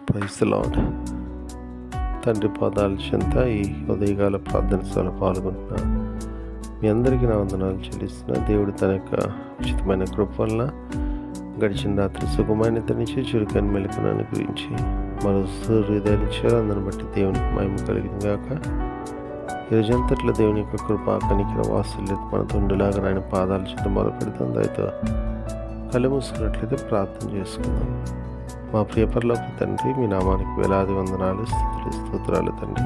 Praise the lord. తండ్రి పాదాల చెంత ఈ ఉదయకాల ప్రార్థన సభలో పాల్గొంటున్న మీ అందరికీ నా వందనాలు చెల్లిస్తున్న దేవుడు తన యొక్క ఉచితమైన కృప వలన గడిచిన రాత్రి సుఖమైన నుంచి చురుకైన మెలకును అనుగ్రహించి మరో సూర్యోదయాలు ఇచ్చారు. అందరిని బట్టి దేవునికి మహిమ కలిగిన గాక. ఈరోజంతట్లో దేవుని యొక్క కృప కనికర వాత్సల్యత మనతో ఉండేలాగా ఆయన పాదాల చెంత మొదలు పెడతాం. దయతో కళ్ళు మూసుకున్నట్లయితే ప్రార్థన చేసుకుందాం. మా ప్రియ పరలోక తండ్రి, మీ నామానికి వేలాది వందనాలు, స్తోత్రాలు తండ్రి.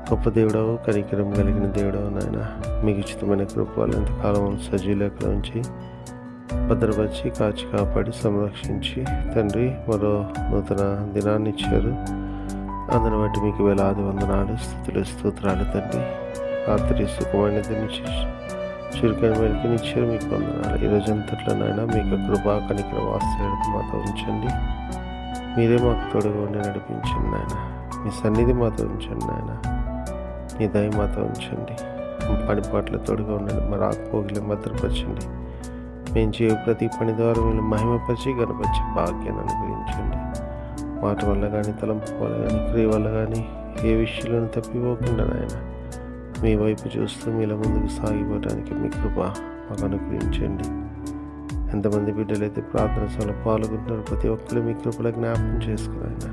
గొప్ప దేవుడవు, కనికరం కలిగిన దేవుడవు నాయన. మీకు ఉచితమైన కృపలు ఎంతకాలం సజీలకుల నుంచి భద్రపరిచి కాచి కాపాడి సంరక్షించి తండ్రి మరో నూతన దినాన్ని ఇచ్చారు. అందుని బట్టి మీకు వేలాది వందనాలు, స్తోత్రాలు తండ్రి. రాత్రి సుఖమైనది నుంచి చురుకైన మెలకుని ఇచ్చారు, మీకు వందనాలు. ఈరోజు అంతట్లో నాయన మీకు కృపా కనికర వాత్సల్యత మాతో ఉంచండి. మీరే మాకు తోడుగా ఉండి నడిపించండి నాయన. మీ సన్నిధి మాతో ఉంచండి నాయన. మీ దయ మాతో ఉంచండి. పని పాటల తోడుగా ఉండండి. మా రాకపోగిలి భద్రపరచండి. మేము చేయ ప్రతి పని ద్వారా మీరు మహిమపరిచి గణపరిచి భాగ్యాన్ని అనుగ్రహించండి. మాట వల్ల కానీ, తలంపు వల్ల కానీ, క్రియ వల్ల కానీ ఏ విషయంలోనూ తప్పిపోకుండా నాయన మీ వైపు చూస్తూ మీలో ముందుకు సాగిపోవడానికి మీ కృప మాకు అనుగ్రహించండి. ఎంతమంది బిడ్డలైతే ప్రార్థన సభలో పాల్గొంటున్నారు, ప్రతి ఒక్కరు మీ కృపలో జ్ఞాపకం చేసుకుని ఆయన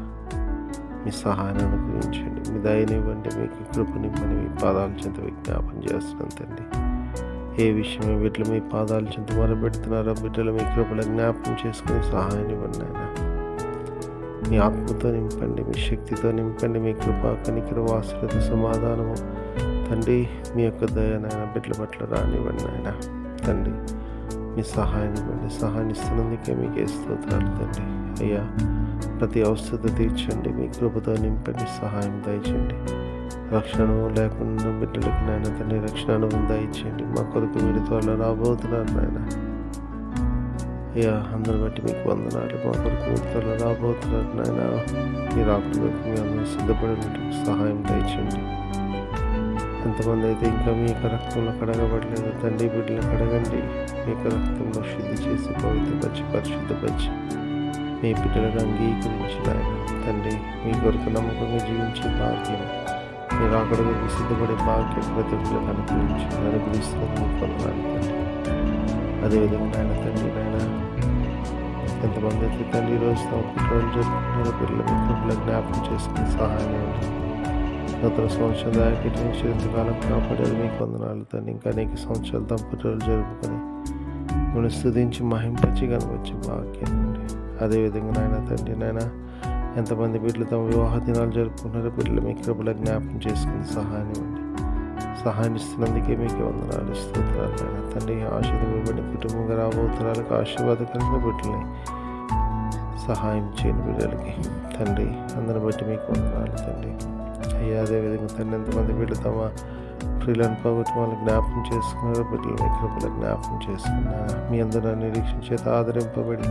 మీ సహాయాన్ని అనుగ్రహించండి. మీ దయనివ్వండి, మీకు కృపనివ్వండి. మీ పాదాల చెంత విజ్ఞాపన చేస్తున్నాం తండ్రి. ఏ విషయమే బిడ్డలు మీ పాదాల చెంత మొరపెడుతున్నారో బిడ్డలు మీ కృపలో జ్ఞాపకం చేసుకుని సహాయాన్ని ఇవ్వండి ఆయన. మీ ఆత్మతో నింపండి, మీ శక్తితో నింపండి. మీ కృప కనికర వాత్సల్యత సమాధానము తండ్రి, మీ యొక్క దయ నాయన బిడ్డల పట్ల రానివ్వండి నాయన. తండ్రి మీ సహాయం ఇవ్వండి. సహాయాన్ని ఇస్తున్నందుకే మీకే స్తోత్రాలు తండ్రి. అయ్యా, ప్రతి అవసరత తీర్చండి. మీ కృపతో నింపండి, సహాయం దయచేయండి. రక్షణ లేకుండా బిడ్డలకి నాయన తండ్రి రక్షణ అనుభవం దయచేయండి. మా కొరకు మీరు త్వరలో రాబోతున్నారు నాయన. అయ్యా, అందరి బట్టి మీకు వందనాలు. మా కొరకు మీరు త్వరలో రాబోతున్నారు నాయన. మీరు ఆకులకు మీ అందరూ సిద్ధపడినట్టు సహాయం దయచేయండి. ఎంతమంది అయితే ఇంకా మీ యొక్క రక్తంలో కడగబడలేదు తండ్రి, బిడ్డలు కడగండి. మీ యొక్క రక్తంలో శుద్ధి చేసి పవిత్రపరిచి పరిశుద్ధపరిచి మీ బిడ్డలను అంగీకరించిన ఆయన తండ్రి, మీ కొరకు నమ్మకంగా జీవించే భాగ్యం, మీరు అక్కడికి సిద్ధపడే భాగ్యం ప్రతి ఒక్కరికి అనుగ్రహిస్తున్నది మీకు వందనాలు తండ్రి. అదేవిధంగా ఆయన తండ్రి నాయన ఎంతమంది అయితే తండ్రి ఈరోజు తమ పుట్టినరోజు జరుపుకున్నారో పిల్లలు మీ కృపలో జ్ఞాపకం చేసుకుని సహాయం ఇవ్వండి. నూతన సంవత్సరం దానికి ఎంతకాలం కాపాడేది మీకు వందనాలు తండ్రి. ఇంకా అనేక సంవత్సరాలు తమ పుట్టినరోజు జరుపుకొని మిమ్మల్ని స్తుతించి మహింపరిచి కనవచ్చు భాగ్యం నుండి. అదేవిధంగా నాయన తండ్రి నాయన ఎంతమంది బిడ్డలు తమ వివాహ దినాలు జరుపుకున్నారో బిడ్డలు మీ కృపలో జ్ఞాపకం చేసుకుని సహాయం ఇవ్వండి. సహాయం ఇస్తున్నందుకే మీకు వందనాలు, స్తోత్రాలు నాయన తండ్రి. ఆశీర్వదించబడిన కుటుంబంగా రాబోతురాలకు ఆశీర్వాదకరంగా బిడ్డల్ని సహాయం చేయని బిడ్డలకి తండ్రి. అందరిని బట్టి మీకు వందనాలు తండ్రి. అయ్యా, అదేవిధంగా తండ్రి ఎంతమంది బిడ్డలు తమ ప్రియులను పోగొట్టి వాళ్ళని జ్ఞాపకం చేసుకున్నారో బిడ్డలు మీ కృపలో జ్ఞాపకం చేసుకున్నారా. మీ అందరూ నిరీక్షణ చేత ఆదరింపబడి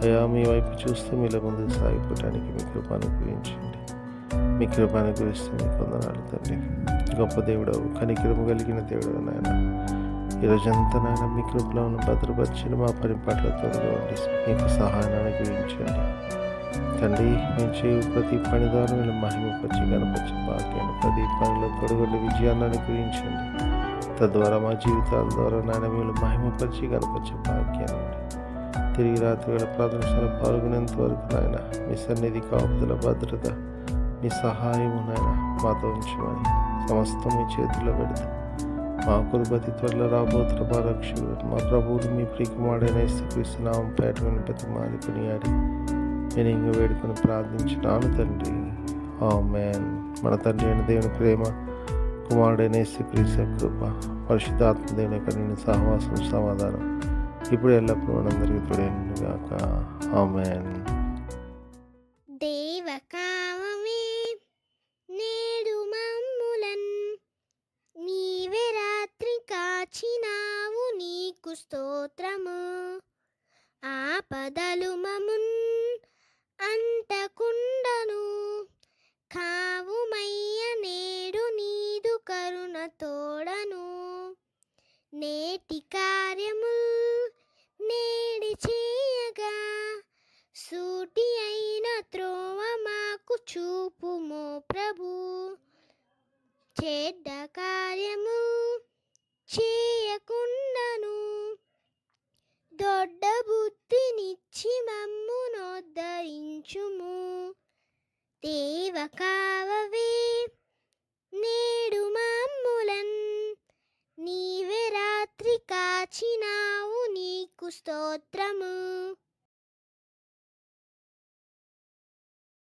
అయ్యా మీ వైపు చూస్తూ మీలో ముందుకు సాగిపోవడానికి మీ కృప అనుగ్రహించండి. మీ కృప అనుగ్రహిస్తూ మీకు వందనాలు తండ్రి. గొప్ప దేవుడవు, కనికరము కలిగిన దేవుడు నాయన. ఈరోజంతా నాయన మీ కృపలో భద్రపరిచిన మా పరిపాట్ల తోడుగా ఉండి మీకు సహాయాన్ని అనుగ్రహించండి తండ్రి. మేము చేయు ప్రతి పని ద్వారా మీరు మహిమపరిచి కనపరిచి భాగ్యాన్ని ప్రతి పనిలో తొడగొండి విజయాన్ని అనుగ్రహించండి. తద్వారా మా జీవితాల ద్వారా నాయన మీరు మహిమపరిచి కనపరిచి భాగ్యాన్ని తిరిగి రాత్రి వేళ ప్రార్థనలో పాల్గొనేంత వరకు నాయన మీ సన్నిధి కాపుదల భద్రత మీ సహాయము నాయన మాతో ఉంచమని సమస్తం మీ చేతుల్లో పెడతాం. మా కురుపతి త్వరలో రాబోతున్న మా రక్షకుడు మా ప్రభువులు మీ ప్రియకుమారుడైన యేసుక్రీస్తు నామం పేట వినపతి మాలికొని ఆడి నేను ఇంక వేడుకొని ప్రార్థించినాను తండ్రి. ఆమేన్. మన తండ్రి అయిన దేవుని ప్రేమ, కుమారుడైన యేసుక్రీస్తు కృప, పరిశుద్ధాత్మ దేవుని యొక్క నిన్ను సహవాసం సమాధానం ఇప్పుడు ఎల్లప్పుడూ మనందరికీ తోడైనను గాక. ఆమేన్. దేవకామమే నేడు మమ్ములన్ నీవే రాత్రి కాచినావు, నీకు స్తోత్రము. ఆపదలు మమున్ అంటకుండను కావుమయ్య, నేడు నీదు కరుణ తోడను. నేటి కార్యముల్ నేడి చేయగా సూటి అయిన చూపుము ప్రభు, చెడ్డ కార్యము చేయకుండాను దొడ్డ బుద్ధినిచ్చి మమ్ము నోద్ధరించుము. దేవ కావవే నేడు మమ్ములన్, నీవే రాత్రి కాచినావు నీకు స్తోత్రము.